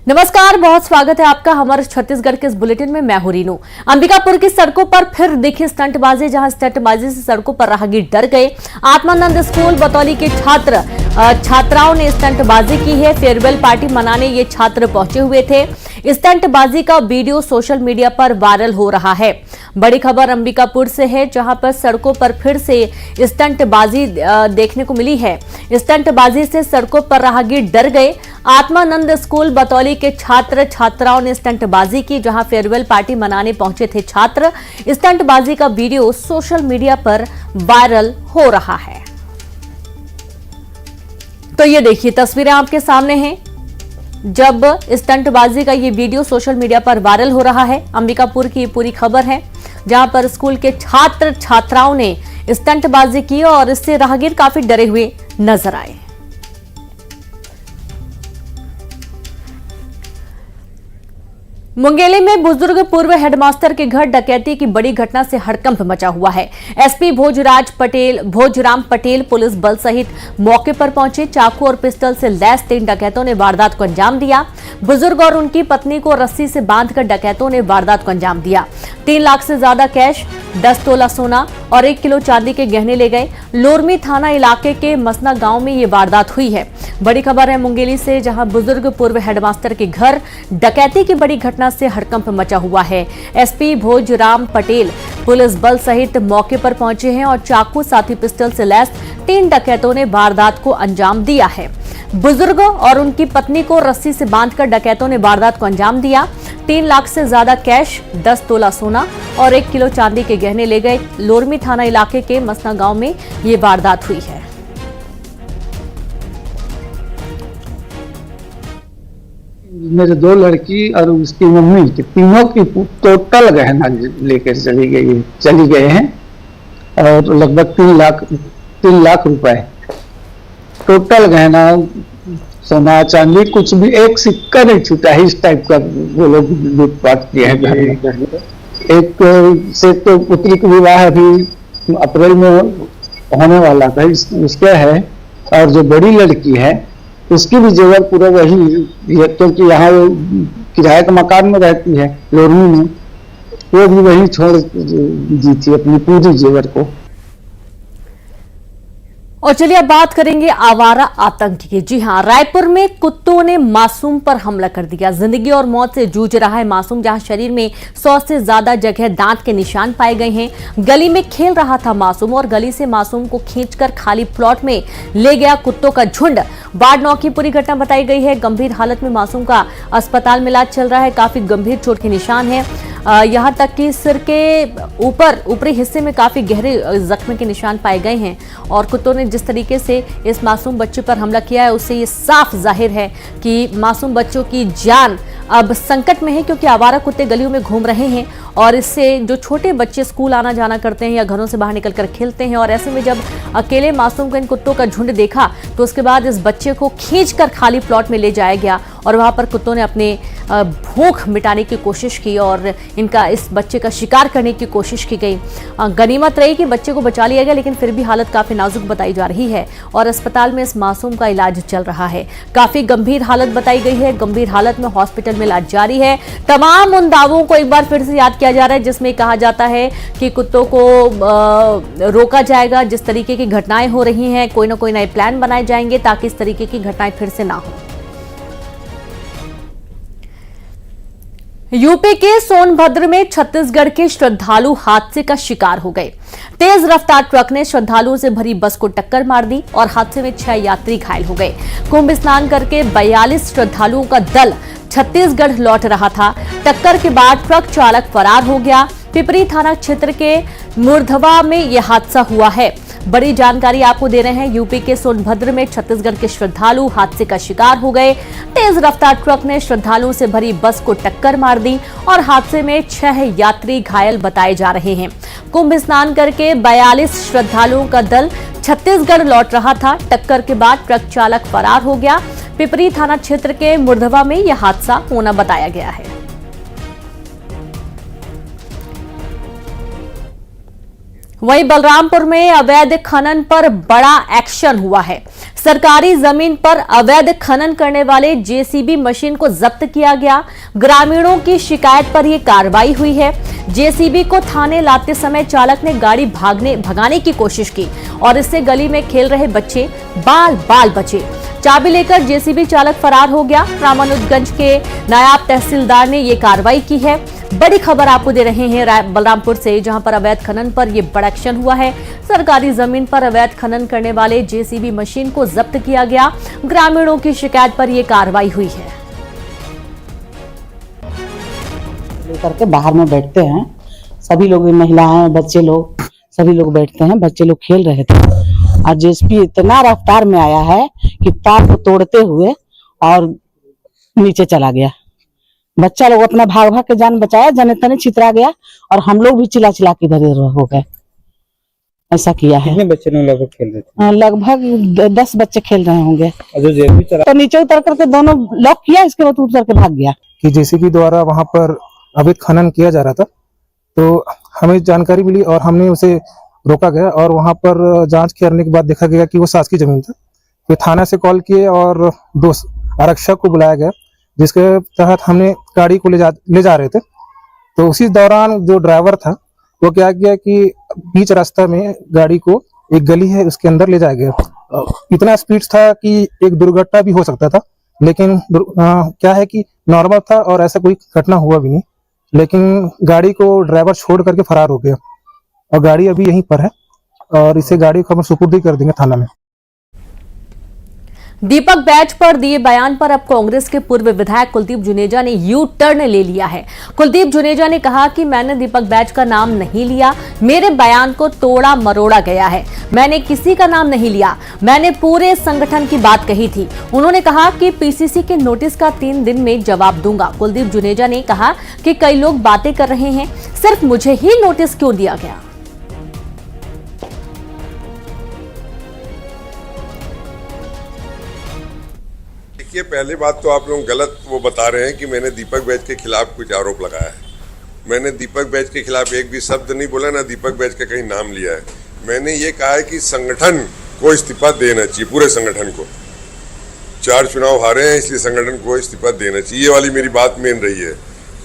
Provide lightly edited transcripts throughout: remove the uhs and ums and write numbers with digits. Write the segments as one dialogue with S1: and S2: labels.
S1: नमस्कार, बहुत स्वागत है आपका हमारे छत्तीसगढ़ के इस बुलेटिन में। मैं हूं रीनू। अंबिकापुर की सड़कों पर फिर दिखी स्टंटबाजी, जहां स्टंटबाजी से सड़कों पर राहगीर डर गए। आत्मानंद स्कूल बतौली के छात्राओं ने स्टंटबाजी की है। फेयरवेल पार्टी मनाने ये छात्र पहुंचे हुए थे। स्टंटबाजी का वीडियो सोशल मीडिया पर वायरल हो रहा है। बड़ी खबर अंबिकापुर से है, जहां पर सड़कों पर फिर से स्टंटबाजी देखने को मिली है। स्टंटबाजी से सड़कों पर राहगीर डर गए। आत्मानंद स्कूल बतौली के छात्र छात्राओं ने स्टंटबाजी की, जहां फेयरवेल पार्टी मनाने पहुंचे थे छात्र। स्टंटबाजी का वीडियो सोशल मीडिया पर वायरल हो रहा है। तो ये देखिए, तस्वीरें आपके सामने हैं जब स्टंटबाजी का ये वीडियो सोशल मीडिया पर वायरल हो रहा है। अंबिकापुर की पूरी खबर है, जहां पर स्कूल के छात्र छात्राओं ने स्टंटबाजी की और इससे राहगीर काफी डरे हुए नजर आए। मुंगेली में बुजुर्ग पूर्व हेडमास्टर के घर डकैती की बड़ी घटना से हड़कंप मचा हुआ है। एसपी भोजराम पटेल पुलिस बल सहित मौके पर पहुंचे। चाकू और पिस्टल से लैस 3 डकैतों ने वारदात को अंजाम दिया। बुजुर्ग और उनकी पत्नी को रस्सी से बांधकर डकैतों ने वारदात को अंजाम दिया। 3 लाख से ज्यादा कैश, 10 तोला सोना और 1 किलो चांदी के गहने ले गए। लोरमी थाना इलाके के मसना गांव में ये वारदात हुई है। बड़ी खबर है मुंगेली से, जहां बुजुर्ग पूर्व हेडमास्टर के घर डकैती की बड़ी घटना से हड़कंप मचा हुआ है। एसपी भोजराम पटेल पुलिस बल सहित मौके पर पहुंचे हैं और चाकू साथ ही पिस्टल से लैस 3 डकैतों ने वारदात को अंजाम दिया है। बुजुर्ग और उनकी पत्नी को रस्सी से बांधकर डकैतों ने वारदात को अंजाम दिया। 3 लाख से ज्यादा कैश, 10 तोला सोना और 1 किलो चांदी के गहने ले गए। लोरमी थाना इलाके के मसना गांव में ये वारदात हुई है।
S2: मेरे 2 लड़की और उसकी मम्मी के तीनों की टोटल गहना लेकर चली गए हैं और लगभग 3 लाख रुपए टोटल गहना, सोना चांदी, कुछ भी एक सिक्का नहीं छूटा है। इस टाइप का वो लोग लूटपाट किए हैं घर में। एक से तो पुत्री का विवाह अभी अप्रैल में होने वाला था, उसका है। और जो बड़ी लड़की है उसकी भी जेवर पूरा वही है, क्योंकि यहाँ वो किराए के मकान में रहती है लोरमी में, वो भी वही छोड़ दी थी अपनी पूरी जेवर को।
S1: और चलिए अब बात करेंगे आवारा आतंक की। जी हां, रायपुर में कुत्तों ने मासूम पर हमला कर दिया। जिंदगी और मौत से जूझ रहा है मासूम, जहां शरीर में 100 से ज्यादा जगह दांत के निशान पाए गए हैं। गली में खेल रहा था मासूम और गली से मासूम को खींचकर खाली प्लॉट में ले गया कुत्तों का झुंड। वार्ड 9 की पूरी घटना बताई गई है। गंभीर हालत में मासूम का अस्पताल में इलाज चल रहा है। काफी गंभीर चोट के निशान है, यहां तक कि सिर के ऊपरी हिस्से में काफी गहरे जख्म के निशान पाए गए हैं। और कुत्तों ने जिस तरीके से इस मासूम बच्चे पर हमला किया है, उससे ये साफ जाहिर है कि मासूम बच्चों की जान अब संकट में है, क्योंकि आवारा कुत्ते गलियों में घूम रहे हैं और इससे जो छोटे बच्चे स्कूल आना जाना करते हैं या घरों से बाहर निकलकर खेलते हैं, और ऐसे में जब अकेले मासूम को इन कुत्तों का झुंड देखा तो उसके बाद इस बच्चे को खींचकर खाली प्लॉट में ले जाया गया और वहां पर कुत्तों ने अपने भूख मिटाने की कोशिश की और इस बच्चे का शिकार करने की कोशिश की गई। गनीमत रही कि बच्चे को बचा लिया गया, लेकिन फिर भी हालत काफी नाजुक बताई जा रही है और अस्पताल में इस मासूम का इलाज चल रहा है। काफी गंभीर हालत बताई गई है। गंभीर हालत में हॉस्पिटल में इलाज जारी है। तमाम उन दावों को एक बार फिर से याद किया जा रहा है जिसमें कहा जाता है कि कुत्तों को रोका जाएगा। जिस तरीके की घटनाएं हो रही हैं, कोई ना कोई नए प्लान बनाए जाएंगे ताकि इस तरीके की घटनाएं फिर से ना हो। यूपी के सोनभद्र में छत्तीसगढ़ के श्रद्धालु हादसे का शिकार हो गए। तेज रफ्तार ट्रक ने श्रद्धालुओं से भरी बस को टक्कर मार दी और हादसे में 6 यात्री घायल हो गए। कुंभ स्नान करके 42 श्रद्धालुओं का दल छत्तीसगढ़ लौट रहा था। टक्कर के बाद ट्रक चालक फरार हो गया। पिपरी थाना क्षेत्र के मुरधवा में यह हादसा हुआ है। बड़ी जानकारी आपको दे रहे हैं। यूपी के सोनभद्र में छत्तीसगढ़ के श्रद्धालु हादसे का शिकार हो गए। तेज रफ्तार ट्रक ने श्रद्धालुओं से भरी बस को टक्कर मार दी और हादसे में 6 यात्री घायल बताए जा रहे हैं। कुंभ स्नान करके 42 श्रद्धालुओं का दल छत्तीसगढ़ लौट रहा था। टक्कर के बाद ट्रक चालक फरार हो गया। पिपरी थाना क्षेत्र के मुरधवा में यह हादसा होना बताया गया है। वहीं बलरामपुर में अवैध खनन पर बड़ा एक्शन हुआ है। सरकारी जमीन पर अवैध खनन करने वाले जेसीबी मशीन को जब्त किया गया। ग्रामीणों की शिकायत पर यह कार्रवाई हुई है। जेसीबी को थाने लाते समय चालक ने गाड़ी भगाने की कोशिश की और इससे गली में खेल रहे बच्चे बाल बचे। चाबी लेकर जेसीबी चालक फरार हो गया। रामानुजगंज के नायब तहसीलदार ने यह कार्रवाई की है। बड़ी खबर आपको दे रहे हैं बलरामपुर से, जहां पर अवैध खनन पर यह बड़ा एक्शन हुआ है। सरकारी जमीन पर अवैध खनन करने वाले जेसीबी मशीन को जब्त किया गया। ग्रामीणों की शिकायत पर यह कार्रवाई हुई है।
S3: लेकर के बाहर में बैठते हैं सभी लोग, महिलाएं बच्चे लोग सभी लोग बैठते हैं। बच्चे लोग खेल रहे थे और जेसीबी इतना रफ्तार में आया है कि तार को तोड़ते हुए और नीचे चला गया। बच्चा लोग अपना भाग के जान बचाया, जने तने छितरा गया और हम लोग भी चिल्ला के इधर हो गए। ऐसा किया है।
S4: कितने बच्चे लोग लगभग खेल रहे थे?
S3: लगभग 10 बच्चे खेल रहे होंगे।
S4: जो जेसीबी चला
S3: तो नीचे उतर करके दोनों लॉक किया, इसके बाद उतर के भाग गया।
S5: कि जेसीबी द्वारा वहां पर अवैध खनन किया जा रहा था, तो हमें जानकारी मिली और हमने उसे रोका गया और वहां पर जांच करने के बाद देखा गया कि वो शासकीय जमीन था। फिर थाना से कॉल किए और 2 आरक्षक को बुलाया गया, जिसके तहत हमने गाड़ी को ले जा रहे थे। तो उसी दौरान जो ड्राइवर था वो क्या किया कि बीच रास्ता में गाड़ी को एक गली है उसके अंदर ले जाया गया। इतना स्पीड था कि एक दुर्घटना भी हो सकता था, लेकिन क्या है कि नॉर्मल था और ऐसा कोई घटना हुआ भी नहीं। लेकिन गाड़ी को ड्राइवर छोड़ करके फरार हो गया और गाड़ी अभी यहीं पर है और इसे गाड़ी को हम सुपुर्द कर देंगे थाना में।
S1: दीपक बैज पर दिए बयान पर अब कांग्रेस के पूर्व विधायक कुलदीप जुनेजा ने यू टर्न ले लिया है। कुलदीप जुनेजा ने कहा कि मैंने दीपक बैज का नाम नहीं लिया, मेरे बयान को तोड़ा मरोड़ा गया है, मैंने किसी का नाम नहीं लिया, मैंने पूरे संगठन की बात कही थी। उन्होंने कहा कि पीसीसी के नोटिस का 3 दिन में जवाब दूंगा। कुलदीप जुनेजा ने कहा कि कई लोग बातें कर रहे हैं, सिर्फ मुझे ही नोटिस क्यों दिया गया।
S6: देखिए, पहली बात तो आप लोग गलत वो बता रहे हैं कि मैंने दीपक बैज के खिलाफ कुछ आरोप लगाया है। मैंने दीपक बैज के खिलाफ एक भी शब्द नहीं बोला, ना दीपक बैज का कहीं नाम लिया है। मैंने ये कहा है कि संगठन को इस्तीफा देना चाहिए, पूरे संगठन को। 4 चुनाव हारे हैं, इसलिए संगठन को इस्तीफा देना चाहिए, ये वाली मेरी बात मेन रही है।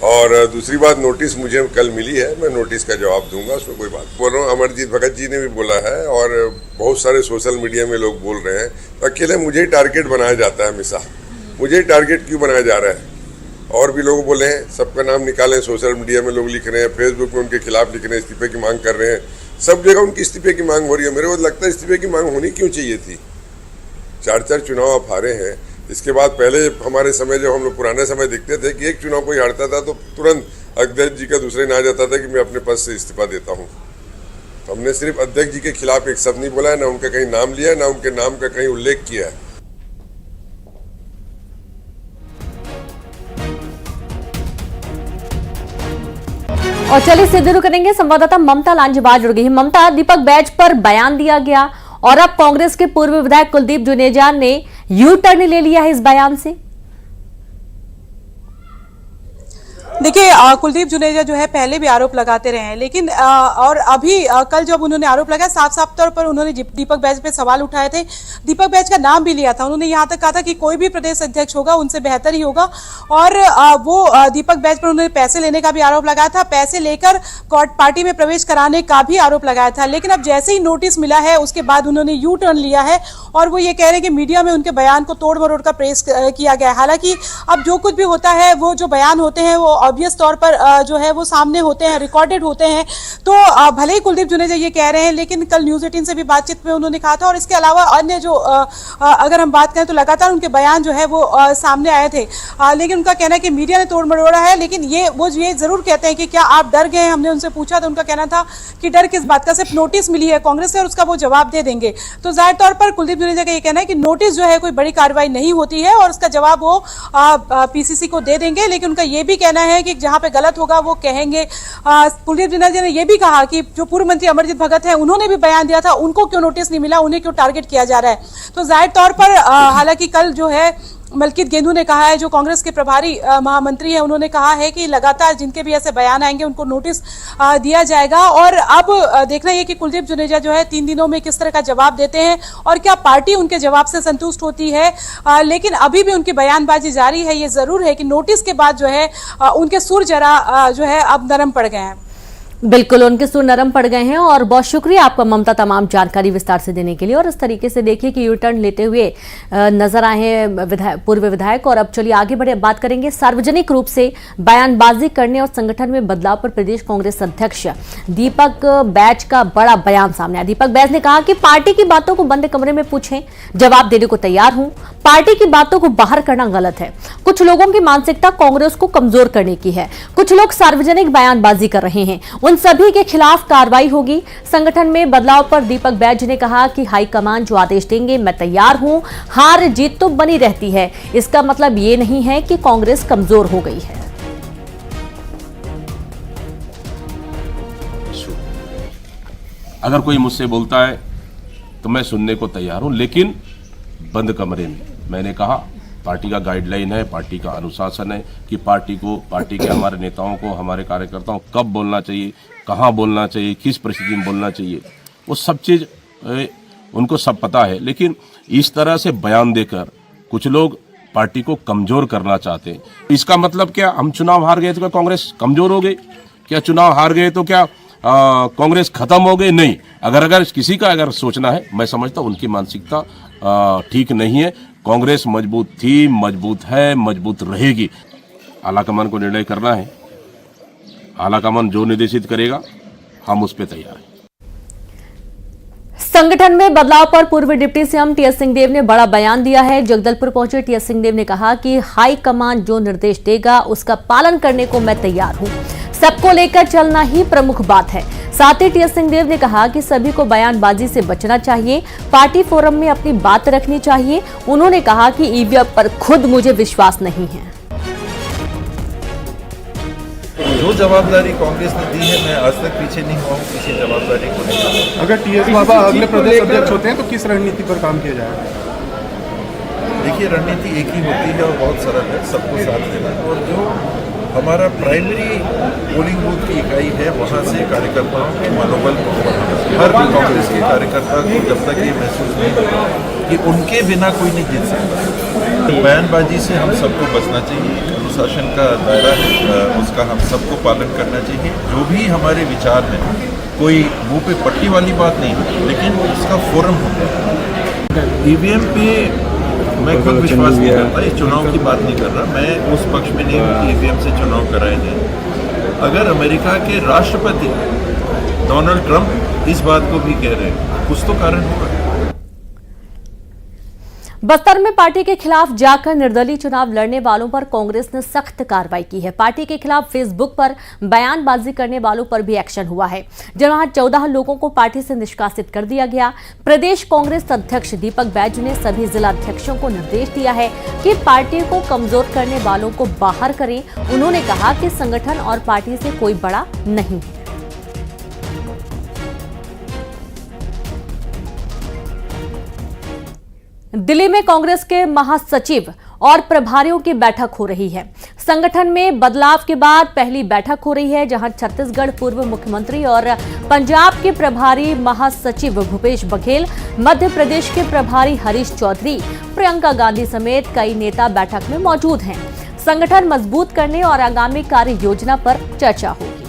S6: और दूसरी बात, नोटिस मुझे कल मिली है, मैं नोटिस का जवाब दूंगा, उसमें कोई बात बोल रहा हूँ। अमरजीत भगत जी ने भी बोला है और बहुत सारे सोशल मीडिया में लोग बोल रहे हैं। तो अकेले मुझे ही टारगेट बनाया जाता है हमेशा। मुझे ही टारगेट क्यों बनाया जा रहा है? और भी लोग बोले हैं, सबका नाम निकालें, सोशल मीडिया में लोग लिख रहे हैं, फेसबुक में उनके खिलाफ लिख रहे हैं, इस्तीफे की मांग कर रहे हैं। सब जगह उनकी इस्तीफे की मांग हो रही है। मेरे को लगता है इस्तीफे की मांग होनी क्यों चाहिए थी? 4 चुनाव आप हारे हैं। इसके बाद पहले हमारे समय, जब हम लोग पुराने समय दिखते थे कि एक चुनाव कोई हारता था तो तुरंत अध्यक्ष जी का दूसरे ना आ जाता था कि मैं अपने पद से इस्तीफा देता हूँ। तो हमने सिर्फ अध्यक्ष जी के खिलाफ एक शब्द नहीं बोला है, ना उनका कहीं नाम लिया, ना उनके नाम का कहीं उल्लेख किया है।
S1: और चलिए सीधे रुक करेंगे, संवाददाता ममता लांजीवाल जुड़ गई है। ममता, दीपक बैज पर बयान दिया गया और अब कांग्रेस के पूर्व विधायक कुलदीप जुनेजा ने यू टर्न ले लिया है इस बयान से।
S7: देखिए, कुलदीप जुनेजा जो है पहले भी आरोप लगाते रहे हैं, लेकिन और अभी कल जब उन्होंने आरोप लगाया, साफ तौर पर उन्होंने दीपक बैज पे सवाल उठाए थे। दीपक बैज का नाम भी लिया था। उन्होंने यहाँ तक कहा था कि कोई भी प्रदेश अध्यक्ष होगा उनसे बेहतर ही होगा। और वो दीपक बैज पर उन्होंने पैसे लेने का भी आरोप लगाया था, पैसे लेकर पार्टी में प्रवेश कराने का भी आरोप लगाया था। लेकिन अब जैसे ही नोटिस मिला है उसके बाद उन्होंने यू टर्न लिया है और वो ये कह रहे हैं कि मीडिया में उनके बयान को तोड़ मरोड़ कर प्रेस किया गया है। हालांकि अब जो कुछ भी होता है, वो जो बयान होते हैं वो ऑब्वियस तौर पर जो है वो सामने होते हैं, रिकॉर्डेड होते हैं। तो भले ही कुलदीप जुनेजा ये कह रहे हैं, लेकिन कल न्यूज़ 18 से भी बातचीत में उन्होंने कहा था। और इसके अलावा अन्य जो अगर हम बात करें तो लगातार उनके बयान जो है वो सामने आए थे। लेकिन उनका कहना है कि मीडिया ने तोड़ मरोड़ा है। लेकिन वो ये जरूर कहते हैं कि क्या आप डर गए? हमने उनसे पूछा तो उनका कहना था कि डर किस बात का, सिर्फ नोटिस मिली है कांग्रेस से और उसका वो जवाब दे देंगे। तो जाहिर तौर पर कुलदीप जुनेजा का ये कहना है कि नोटिस जो है कोई बड़ी कार्रवाई नहीं होती है और उसका जवाब वो पीसीसी को दे देंगे। लेकिन उनका ये भी कहना है कि जहां पे गलत होगा वो कहेंगे। कुलदीप जुनेजा ने यह भी कहा कि जो पूर्व मंत्री अमरजीत भगत है उन्होंने भी बयान दिया था, उनको क्यों नोटिस नहीं मिला, उन्हें क्यों टारगेट किया जा रहा है। तो जाहिर तौर पर हालांकि कल जो है मलकीत गेंदू ने कहा है, जो कांग्रेस के प्रभारी महामंत्री हैं, उन्होंने कहा है कि लगातार जिनके भी ऐसे बयान आएंगे उनको नोटिस दिया जाएगा। और अब देखना ये कि कुलदीप जुनेजा जो है 3 दिनों में किस तरह का जवाब देते हैं और क्या पार्टी उनके जवाब से संतुष्ट होती है। लेकिन अभी भी उनकी बयानबाजी जारी है। ये जरूर है कि नोटिस के बाद जो है उनके सुर जरा जो है अब नरम पड़ गए हैं।
S1: बिल्कुल, उनके सुर नरम पड़ गए हैं। और बहुत शुक्रिया आपका ममता, तमाम जानकारी विस्तार से देने के लिए। और इस तरीके से देखिए कि यू टर्न लेते हुए नजर आए हैं पूर्व विधायक। और अब चलिए आगे बढ़े, बात करेंगे सार्वजनिक रूप से बयानबाजी करने और संगठन में बदलाव पर प्रदेश कांग्रेस अध्यक्ष दीपक बैज का बड़ा बयान सामने आया। दीपक बैज ने कहा कि पार्टी की बातों को बंद कमरे में पूछें, जवाब देने को तैयार हूं। पार्टी की बातों को बाहर करना गलत है। कुछ लोगों की मानसिकता कांग्रेस को कमजोर करने की है। कुछ लोग सार्वजनिक बयानबाजी कर रहे हैं, उन सभी के खिलाफ कार्रवाई होगी। संगठन में बदलाव पर दीपक बैज ने कहा कि हाईकमान जो आदेश देंगे मैं तैयार हूं। हार जीत तो बनी रहती है, इसका मतलब ये नहीं है कि कांग्रेस कमजोर हो गई है।
S8: अगर कोई मुझसे बोलता है तो मैं सुनने को तैयार हूं, लेकिन बंद कमरे में। मैंने कहा पार्टी का गाइडलाइन है, पार्टी का अनुशासन है कि पार्टी के हमारे नेताओं को, हमारे कार्यकर्ताओं को कब बोलना चाहिए, कहाँ बोलना चाहिए, किस परिस्थिति में बोलना चाहिए, वो सब चीज़ उनको सब पता है। लेकिन इस तरह से बयान देकर कुछ लोग पार्टी को कमज़ोर करना चाहते हैं। इसका मतलब क्या हम चुनाव हार गए तो क्या कांग्रेस कमज़ोर हो गई? क्या चुनाव हार गए तो क्या कांग्रेस खत्म हो गई? नहीं। अगर किसी का अगर सोचना है, मैं समझता हूँ उनकी मानसिकता ठीक नहीं है। कांग्रेस मजबूत थी, मजबूत है, मजबूत रहेगी। आलाकमान को निर्णय करना है। आलाकमान जो निर्देशित करेगा हम उस पर तैयार हैं।
S1: संगठन में बदलाव पर पूर्व डिप्टी सीएम टीएस सिंहदेव ने बड़ा बयान दिया है। जगदलपुर पहुंचे टीएस सिंहदेव ने कहा कि हाईकमान जो निर्देश देगा उसका पालन करने को मैं तैयार हूं। सबको लेकर चलना ही प्रमुख बात है। साथ ही टीएस सिंहदेव ने कहा कि सभी को बयानबाजी से बचना चाहिए, पार्टी फोरम में अपनी बात रखनी चाहिए। उन्होंने कहा कि ईवीएम पर खुद मुझे विश्वास नहीं है।
S9: जो जवाबदारी कांग्रेस ने दी है, मैं आज तक पीछे नहीं हुआ हूँ किसी जवाबदारी को नहीं।
S5: अगर टीएस बाबा अगले प्रदेश अध्यक्ष होते हैं तो किस रणनीति पर काम किया जाएगा?
S9: देखिए, रणनीति एक ही होती है और बहुत सरल है, सबको साथ लेना। और जो हमारा प्राइमरी पोलिंग बूथ की इकाई है, वहाँ से कार्यकर्ताओं के मनोबल को बढ़ाना। हर कांग्रेस के कार्यकर्ता को जब तक ये महसूस नहीं होगा कि उनके बिना कोई नहीं जीत सकता, तो बयानबाजी से हम सबको बचना चाहिए। अनुशासन का दायरा है, उसका हम सबको पालन करना चाहिए। जो भी हमारे विचार में कोई मुंह पे पट्टी वाली बात नहीं होती, लेकिन उसका फोरम होता है। ईवीएम पे मैं खुद विश्वास नहीं करता, इस चुनाव की बात नहीं कर रहा। मैं उस पक्ष में नहीं हूँ कि ईवीएम से चुनाव कराए जाए। अगर अमेरिका के राष्ट्रपति डोनाल्ड ट्रंप इस बात को भी कह रहे हैं, कुछ तो कारण होगा।
S1: बस्तर में पार्टी के खिलाफ जाकर निर्दलीय चुनाव लड़ने वालों पर कांग्रेस ने सख्त कार्रवाई की है। पार्टी के खिलाफ फेसबुक पर बयानबाजी करने वालों पर भी एक्शन हुआ है, जहां 14 लोगों को पार्टी से निष्कासित कर दिया गया। प्रदेश कांग्रेस अध्यक्ष दीपक बैज ने सभी जिला अध्यक्षों को निर्देश दिया है कि पार्टी को कमजोर करने वालों को बाहर करें। उन्होंने कहा कि संगठन और पार्टी से कोई बड़ा नहीं है। दिल्ली में कांग्रेस के महासचिव और प्रभारियों की बैठक हो रही है। संगठन में बदलाव के बाद पहली बैठक हो रही है, जहां छत्तीसगढ़ पूर्व मुख्यमंत्री और पंजाब के प्रभारी महासचिव भूपेश बघेल, मध्य प्रदेश के प्रभारी हरीश चौधरी, प्रियंका गांधी समेत कई नेता बैठक में मौजूद हैं। संगठन मजबूत करने और आगामी कार्य योजना पर चर्चा होगी।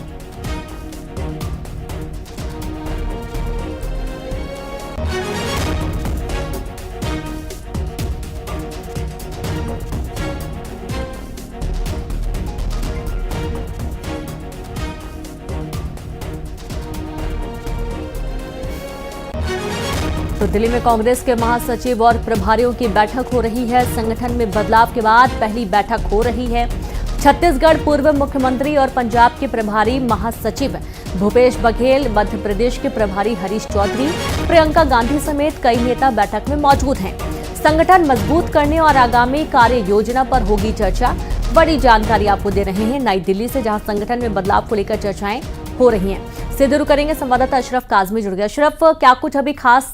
S1: तो दिल्ली में कांग्रेस के महासचिव और प्रभारियों की बैठक हो रही है। संगठन में बदलाव के बाद पहली बैठक हो रही है। छत्तीसगढ़ पूर्व मुख्यमंत्री और पंजाब के प्रभारी महासचिव भूपेश बघेल, मध्य प्रदेश के प्रभारी हरीश चौधरी, प्रियंका गांधी समेत कई नेता बैठक में मौजूद हैं। संगठन मजबूत करने और आगामी कार्य योजना पर होगी चर्चा। बड़ी जानकारी आपको दे रहे हैं नई दिल्ली से, जहां संगठन में बदलाव को लेकर चर्चाएं हो रही हैं। सीधे रुक करेंगे, संवाददाता अशरफ काजमी जुड़ गया। अशरफ, क्या कुछ अभी खास,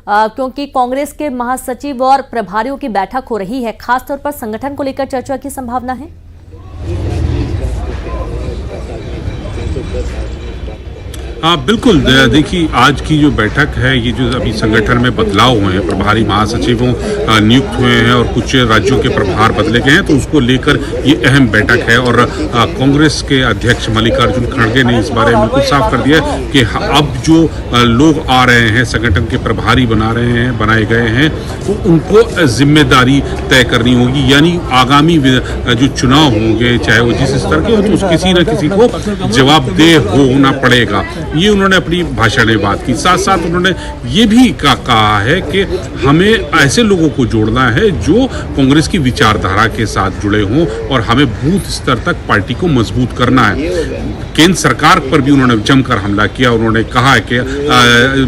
S1: क्योंकि कांग्रेस के महासचिव और प्रभारियों की बैठक हो रही है, खासतौर पर संगठन को लेकर चर्चा की संभावना है?
S10: हाँ बिल्कुल, देखिए आज की जो बैठक है, ये जो अभी संगठन में बदलाव हुए हैं, प्रभारी महासचिवों नियुक्त हुए हैं और कुछ राज्यों के प्रभार बदले गए हैं, तो उसको लेकर ये अहम बैठक है। और कांग्रेस के अध्यक्ष मल्लिकार्जुन खड़गे ने इस बारे में बिल्कुल साफ कर दिया कि अब जो लोग आ रहे हैं, संगठन के प्रभारी बनाए गए हैं, तो उनको जिम्मेदारी तय करनी होगी, यानी आगामी जो चुनाव होंगे, चाहे वो जिस स्तर के हो, तो किसी न किसी को जवाबदेह होना पड़ेगा। ये उन्होंने अपनी भाषण में बात की। साथ साथ उन्होंने ये भी कहा है कि हमें ऐसे लोगों को जोड़ना है जो कांग्रेस की विचारधारा के साथ जुड़े हों और हमें बूथ स्तर तक पार्टी को मजबूत करना है। केंद्र सरकार पर भी उन्होंने जमकर हमला किया। उन्होंने कहा है कि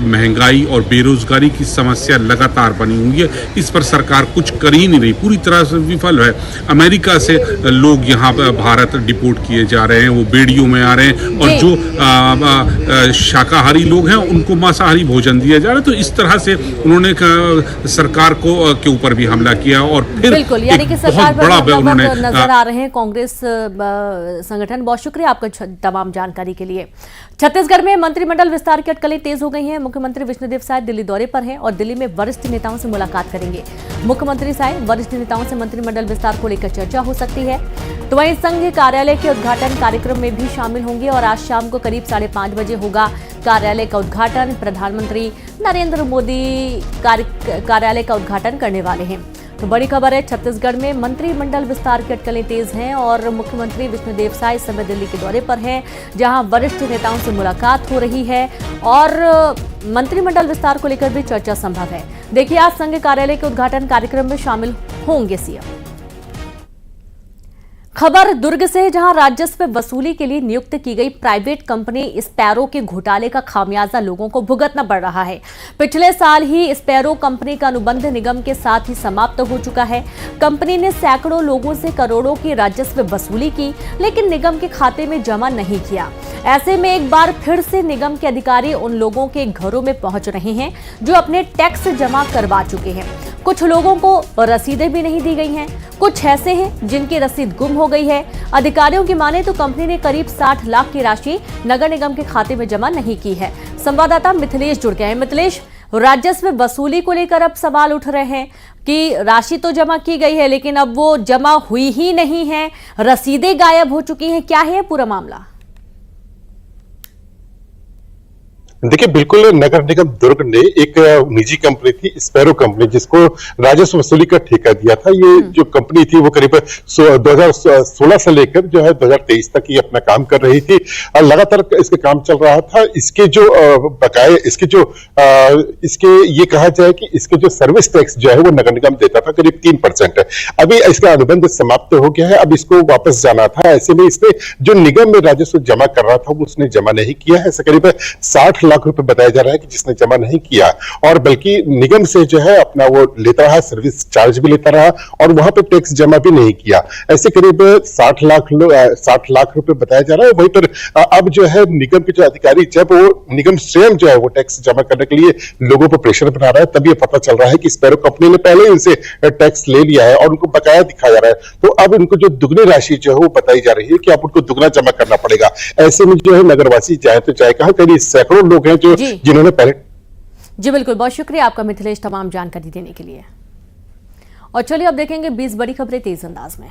S10: महंगाई और बेरोजगारी की समस्या लगातार बनी हुई है, इस पर सरकार कुछ कर ही नहीं रही, पूरी तरह से विफल है। अमेरिका से लोग यहाँ पर भारत डिपोर्ट किए जा रहे हैं, वो बेड़ियों में आ रहे हैं, और जो शाकाहारी लोग हैं उनको मांसाहारी भोजन दिया जा रहा है। तो इस तरह से उन्होंने सरकार के ऊपर भी हमला किया और फिर
S1: बिल्कुल, यानी कि सरकार पर उन्होंने नजर आ रहे हैं कांग्रेस संगठन। बहुत शुक्रिया आपका तमाम जानकारी के लिए। छत्तीसगढ़ में मंत्रिमंडल विस्तार की अटकलें तेज हो गई हैं। मुख्यमंत्री विष्णुदेव साय दिल्ली दौरे पर हैं और दिल्ली में वरिष्ठ नेताओं से मुलाकात करेंगे। मुख्यमंत्री साय वरिष्ठ नेताओं से मंत्रिमंडल विस्तार को लेकर चर्चा हो सकती है। तो वहीं संघ कार्यालय के उद्घाटन कार्यक्रम में भी शामिल होंगे और आज शाम को करीब 5:30 बजे होगा कार्यालय का उद्घाटन। प्रधानमंत्री नरेंद्र मोदी कार्यालय का उद्घाटन करने वाले हैं। तो बड़ी खबर है, छत्तीसगढ़ में मंत्रिमंडल विस्तार की अटकलें तेज हैं और मुख्यमंत्री विष्णुदेव साय इस समय दिल्ली के दौरे पर हैं, जहां वरिष्ठ नेताओं से मुलाकात हो रही है और मंत्रिमंडल विस्तार को लेकर भी चर्चा संभव है। देखिए, आज संघ कार्यालय के उद्घाटन कार्यक्रम में शामिल होंगे सीएम। खबर दुर्ग से, जहां राजस्व वसूली के लिए नियुक्त की गई प्राइवेट कंपनी स्पैरो के घोटाले का खामियाजा लोगों को भुगतना पड़ रहा है। पिछले साल ही स्पैरो कंपनी का अनुबंध निगम के साथ ही समाप्त हो चुका है। कंपनी ने सैकड़ों लोगों से करोड़ों की राजस्व वसूली की, लेकिन निगम के खाते में जमा नहीं किया। ऐसे में एक बार फिर से निगम के अधिकारी उन लोगों के घरों में पहुंच रहे हैं जो अपने टैक्स जमा करवा चुके हैं। कुछ लोगों को रसीदें भी नहीं दी गई हैं, कुछ ऐसे हैं जिनकी रसीद गुम हो गई है। अधिकारियों की माने तो कंपनी ने करीब 60 लाख की राशि नगर निगम के खाते में जमा नहीं की है। संवाददाता मिथिलेश जुड़ गए हैं। मिथिलेश, राजस्व वसूली को लेकर अब सवाल उठ रहे हैं कि राशि तो जमा की गई है, लेकिन अब वो जमा हुई ही नहीं है, रसीदें गायब हो चुकी हैं। क्या है पूरा मामला?
S11: देखिए, बिल्कुल नगर निगम दुर्ग ने एक निजी कंपनी थी स्पैरो कंपनी, जिसको राजस्व वसूली का ठेका दिया था। ये जो कंपनी थी वो करीब 2016 से लेकर जो है 2023 तक ये अपना काम कर रही थी और लगातार इसका काम चल रहा था। इसके जो बकाये, इसके ये कहा जाए कि इसके जो सर्विस टैक्स जो है वो नगर निगम देता था, करीब 3% है। अभी इसका अनुबंध समाप्त हो गया है, अब इसको वापस जाना था। ऐसे में इसने जो निगम में राजस्व जमा कर रहा था वो उसने जमा नहीं किया है। ऐसे करीब 60 लाख रुपए बताया जा रहा है कि जिसने जमा नहीं किया, और बल्कि निगम से जो है अपना वो लेता रहा, सर्विस चार्ज भी लेता रहा और वहां पे टैक्स जमा भी नहीं किया। ऐसे करीब 60 लाख रुपए बताया जा रहा है। वहीं पर अब जो है निगम के जो अधिकारी, जब वो निगम स्वयं जो है वो टैक्स जमा करने के लिए लोगों पर प्रेशर बना रहा है, तब ये पता चल रहा है कि स्पैरो कंपनी ने पहले ही उनसे टैक्स ले लिया है और उनको बकाया दिखाया जा रहा है। तो अब उनको जो दुगनी राशि जो है वो बताई जा रही है कि अब उनको दुगना जमा करना पड़ेगा। ऐसे में जो है नगरवासी चाहे तो चाहे कहा, करीब सैकड़ों लोग हैं जो जिन्होंने पहले।
S1: जी बिल्कुल, बहुत शुक्रिया आपका मिथिलेश तमाम जानकारी देने के लिए। और चलिए अब देखेंगे 20 बड़ी खबरें तेज अंदाज में।